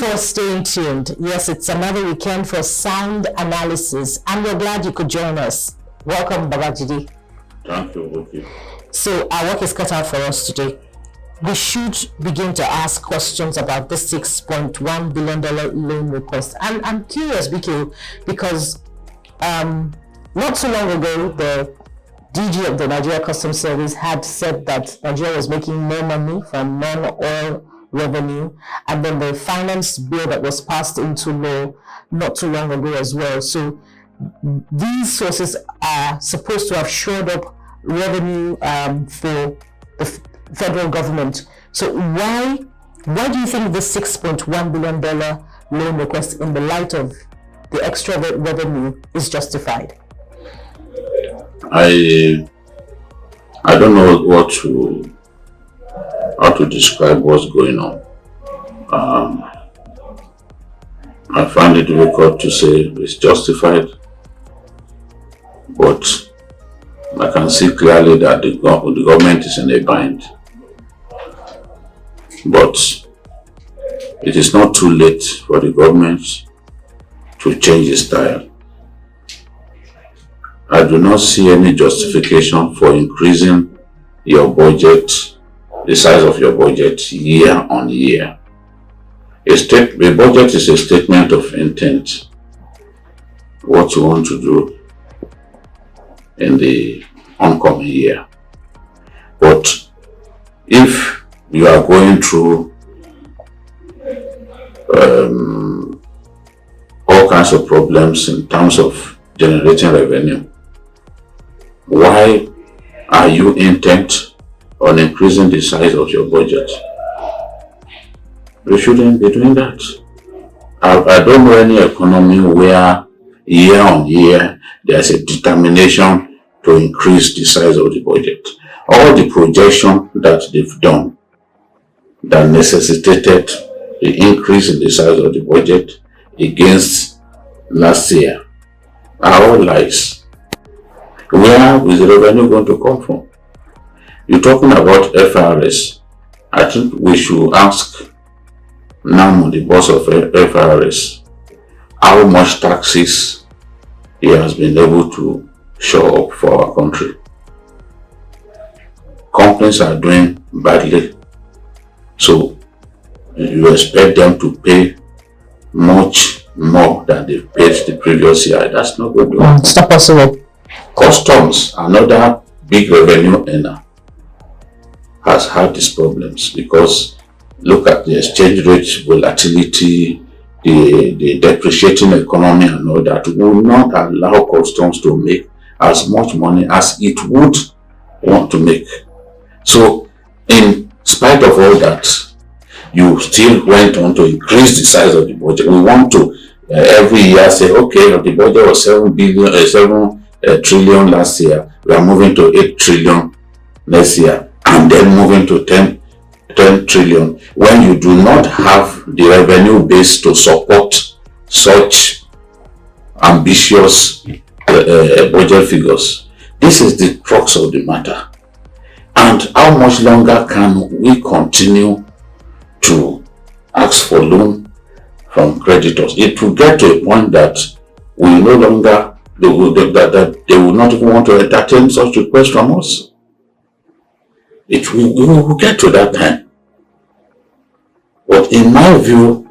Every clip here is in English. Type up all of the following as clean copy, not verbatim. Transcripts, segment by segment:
for staying tuned. Yes, it's another weekend for sound analysis, and we're glad you could join us. Welcome, Babajide. Thank you, Buki. So our work is cut out for us today. We should begin to ask questions about the $6.1 billion loan request. And I'm curious, Buki, because not so long ago, the DG of the Nigeria Customs Service had said that Nigeria was making more money from non-oil revenue, and then the finance bill that was passed into law not too long ago as well. So these sources are supposed to have shored up revenue for the federal government. So why do you think the $6.1 billion loan request, in the light of the extra revenue, is justified? I don't know how to describe what's going on. I find it difficult to say it's justified, but I can see clearly that the government is in a bind. But it is not too late for the government to change its style. I do not see any justification for increasing your budget, the size of your budget, year on year. A budget is a statement of intent, what you want to do in the oncoming year. But if you are going through all kinds of problems in terms of generating revenue, why are you intent on increasing the size of your budget? You shouldn't be doing that. I don't know any economy where year on year there's a determination to increase the size of the budget. All the projection that they've done that necessitated the increase in the size of the budget against last year are all lies. Where is the revenue going to come from? You're talking about FRS. I think we should ask now the boss of FRS how much taxes he has been able to show up for our country. Companies are doing badly, so you expect them to pay much more than they paid the previous year. That's not good. It's not possible. Customs, another big revenue earner, has had these problems because look at the exchange rate volatility, the depreciating economy and all that will not allow customs to make as much money as it would want to make. So in spite of all that, you still went on to increase the size of the budget. We want to every year say, okay, the budget was 7 trillion last year, we are moving to 8 trillion next year, and then moving to 10 trillion, when you do not have the revenue base to support such ambitious budget figures. This is the crux of the matter. And how much longer can we continue to ask for loan from creditors? It will get to a point that we no longer, they will not even want to entertain such requests from us. We will get to that time. But in my view,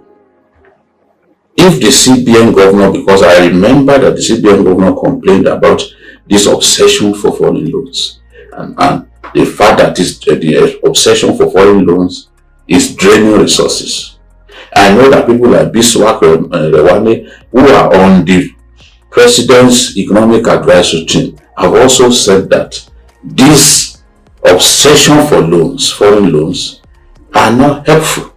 if the CBN governor, because I remember that the CBN governor complained about this obsession for foreign loans, and the fact that the obsession for foreign loans is draining resources. I know that people like Biswak Rewale, who are on the President's Economic Advisory Team, have also said that this obsession for loans, foreign loans, are not helpful.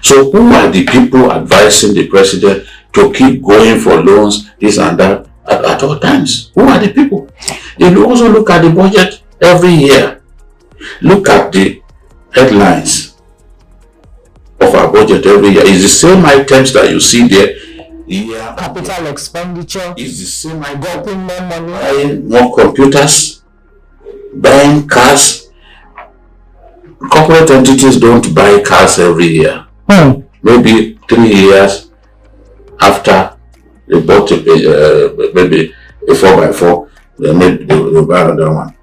So who are the people advising the president to keep going for loans, this and that, at all times? Who are the people? If you also look at the budget every year, look at the headlines of our budget every year. It's the same items that you see there. Yeah, Capital expenditure. It's the same item. Getting more money. Buying more computers, buying cars. Corporate entities don't buy cars every year. Maybe 3 years after they bought maybe a 4x4, they buy another one.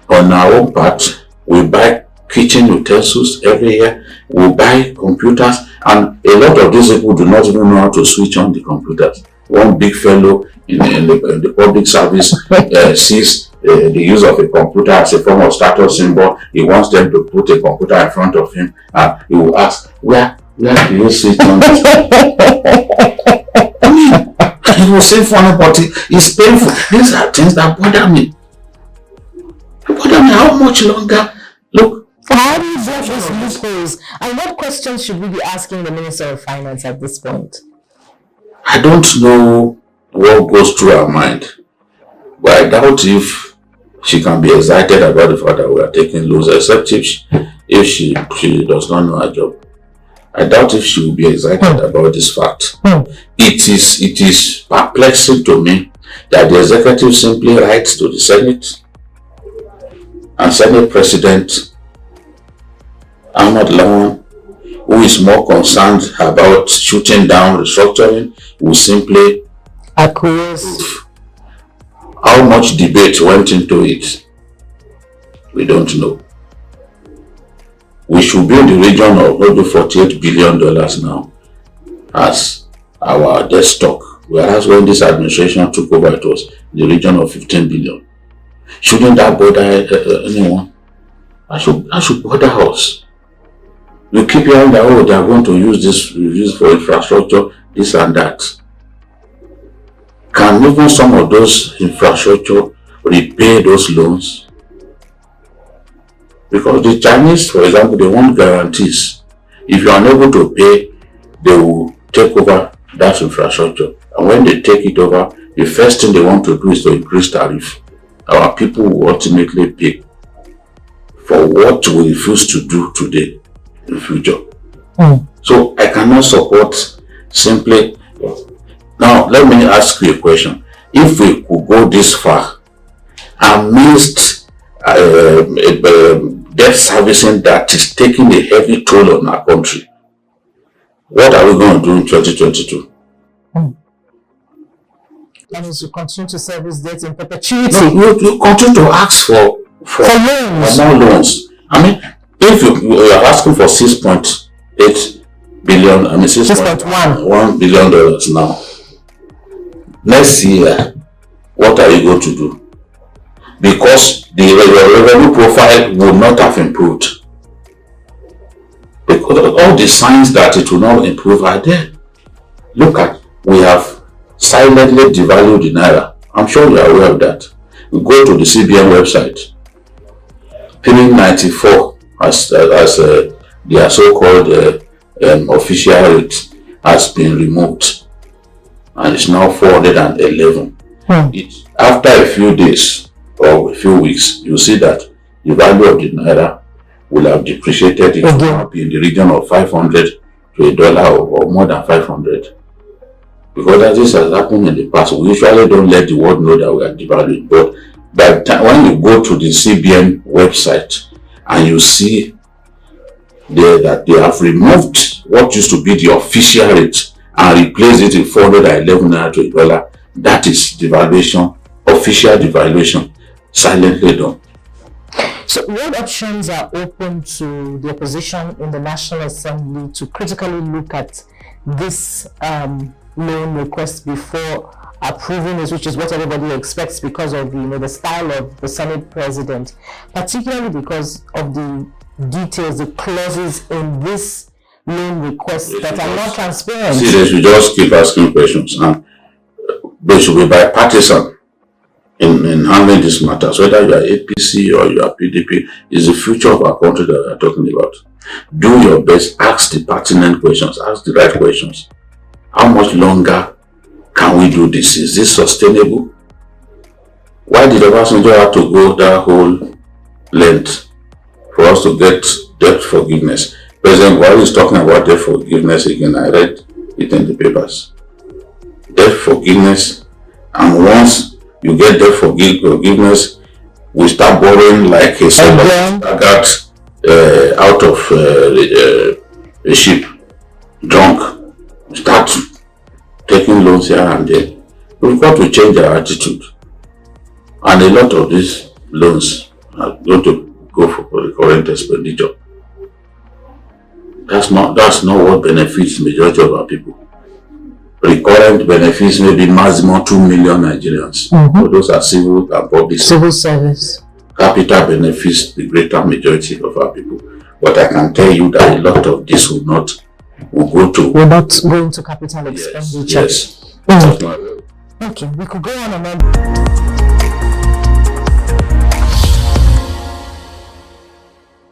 On our own part, we buy kitchen utensils every year, we buy computers, and a lot of these people do not even know how to switch on the computers. One big fellow in the public service sees the use of a computer as a form of status symbol. He wants them to put a computer in front of him, and he will ask, where do you switch on this? I mean, he will say funny, but it's painful. These are things that bother me. How much longer? Look. So how do you judge these loopholes? And what questions should we be asking the Minister of Finance at this point? I don't know what goes through her mind, but I doubt if she can be excited about the fact that we are taking loans, except if she does not know her job. I doubt if she will be excited about this fact. It is perplexing to me that the executive simply writes to the Senate, and Senate President Ahmad Lawan, who is more concerned about shooting down restructuring, will simply acquiesce. How much debate went into it, we don't know. We should be in the region of maybe $48 billion now as our debt stock, whereas when this administration took over, it was in the region of 15 billion. Shouldn't that bother anyone? I should bother us. You keep hearing that, oh, they are going to use this for infrastructure, this and that. Can even some of those infrastructure repay those loans? Because the Chinese, for example, they want guarantees. If you are unable to pay, they will take over that infrastructure. And when they take it over, the first thing they want to do is to increase tariff. Our people will ultimately pay for what we refuse to do today in future. So I cannot support simply. Now let me ask you a question. If we could go this far amidst debt servicing that is taking a heavy toll on our country, what are we going to do in 2022? That means you continue to service debt in perpetuity. No, you continue to ask for loans. For more loans. I mean, if you are asking for 6.8 billion, I mean $6.1 billion now. Next year, what are you going to do? Because the revenue profile will not have improved. Because all the signs that it will not improve are there. Look at, we have silently devalued the Naira. I'm sure you are aware of that. You go to the CBN website, 394 as their so-called official rate has been removed, and it's now 411. After a few days or a few weeks, you see that the value of the Naira will have depreciated. It will now be in the region of 500 to $1 or more than 500. Because as this has happened in the past, we usually don't let the world know that we are devaluing. But by the time when you go to the CBN website and you see there that they have removed what used to be the official rate and replaced it in 411 naira to $1, that is devaluation, official devaluation, silently done. So what options are open to the opposition in the National Assembly to critically look at this loan request before approving it, which is what everybody expects because of the style of the Senate President, particularly because of the details, the clauses in this loan request that are not transparent? See, they should just keep asking questions, and they should be bipartisan in handling these matters. Whether you are APC or you are PDP, is the future of our country that we are talking about. Do your best, ask the pertinent questions, ask the right questions. How much longer can we do this? Is this sustainable? Why did Obasanjo have to go that whole length for us to get debt forgiveness? President Buhari is talking about debt forgiveness again. I read it in the papers. Debt forgiveness, and once you get debt forgiveness, we start borrowing like a sailor out of a ship. drunk, start taking loans here and there. We've got to change our attitude. And a lot of these loans are going to go for recurrent expenditure. That's not what benefits the majority of our people. Recurrent benefits maybe maximum 2 million Nigerians. So those are civil and public service. Capital benefits the greater majority of our people. But I can tell you that a lot of this will not go into capital expenditure. Yes. Okay, we could go on and on.